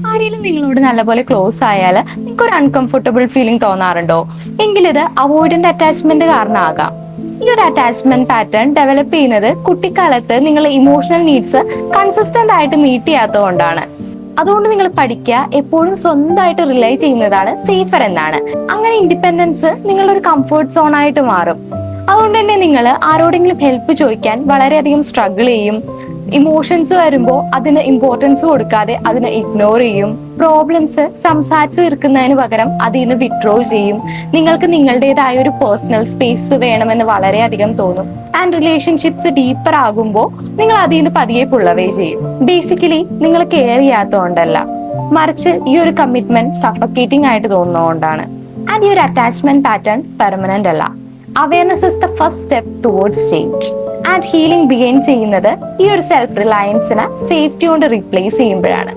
ആരെങ്കിലും നിങ്ങളോട് നല്ലപോലെ ക്ലോസ് ആയാൽ നിങ്ങൾക്ക് ഒരു അൺകംഫർട്ടബിൾ ഫീലിംഗ് തോന്നാറുണ്ടോ? എങ്കിലിത് അവോയ്ഡന്റ് അറ്റാച്ച്മെന്റ് കാരണമാകാം. ഈ ഒരു അറ്റാച്ച്മെന്റ് പാറ്റേൺ ഡെവലപ്പ് ചെയ്യുന്നത് കുട്ടിക്കാലത്ത് നിങ്ങളുടെ ഇമോഷണൽ നീഡ്സ് കൺസിസ്റ്റന്റ് ആയിട്ട് മീറ്റ് ചെയ്യാത്തതുകൊണ്ടാണ്. അതുകൊണ്ട് നിങ്ങൾ പഠിക്കുക, എപ്പോഴും സ്വന്തമായിട്ട് റിലൈ ചെയ്യുന്നതാണ് സേഫർ എന്നാണ്. അങ്ങനെ ഇൻഡിപെൻഡൻസ് നിങ്ങളുടെ ഒരു കംഫർട്ട് സോൺ ആയിട്ട് മാറും. അതുകൊണ്ട് തന്നെ നിങ്ങൾ ആരോടെങ്കിലും ഹെൽപ്പ് ചോദിക്കാൻ വളരെയധികം സ്ട്രഗിൾ ചെയ്യും. ഇമോഷൻസ് വരുമ്പോൾ അതിന് ഇമ്പോർട്ടൻസ് കൊടുക്കാതെ അതിനെ ഇഗ്നോർ ചെയ്യും. പ്രോബ്ലംസ് സംസാരിച്ച് തീർക്കുന്നതിന് പകരം അതിൽ നിന്ന് വിഡ്രോ ചെയ്യും. നിങ്ങൾക്ക് നിങ്ങളുടേതായ ഒരു പേഴ്സണൽ സ്പേസ് വേണമെന്ന് വളരെയധികം തോന്നും. ആൻഡ് റിലേഷൻഷിപ്സ് ഡീപ്പർ ആകുമ്പോൾ നിങ്ങൾ അതിൽ നിന്ന് പതിയെ പുള്ളവേ ചെയ്യും. ബേസിക്കലി നിങ്ങൾ കെയർ ചെയ്യാത്തതുകൊണ്ടല്ല, മറിച്ച് ഈ ഒരു കമ്മിറ്റ്മെന്റ് സഫക്കേറ്റിംഗ് ആയിട്ട് തോന്നുന്നതുകൊണ്ടാണ്. ആൻഡ് ഈ ഒരു അറ്റാച്ച്മെന്റ് പാറ്റേൺ പെർമനന്റ് അല്ല. Awareness is the first step towards change. And healing begin ചെയ്യുന്നത് ഈ ഒരു സെൽഫ് റിലയൻസിനെ സേഫ്റ്റി കൊണ്ട് റീപ്ലേസ് ചെയ്യുമ്പോഴാണ്.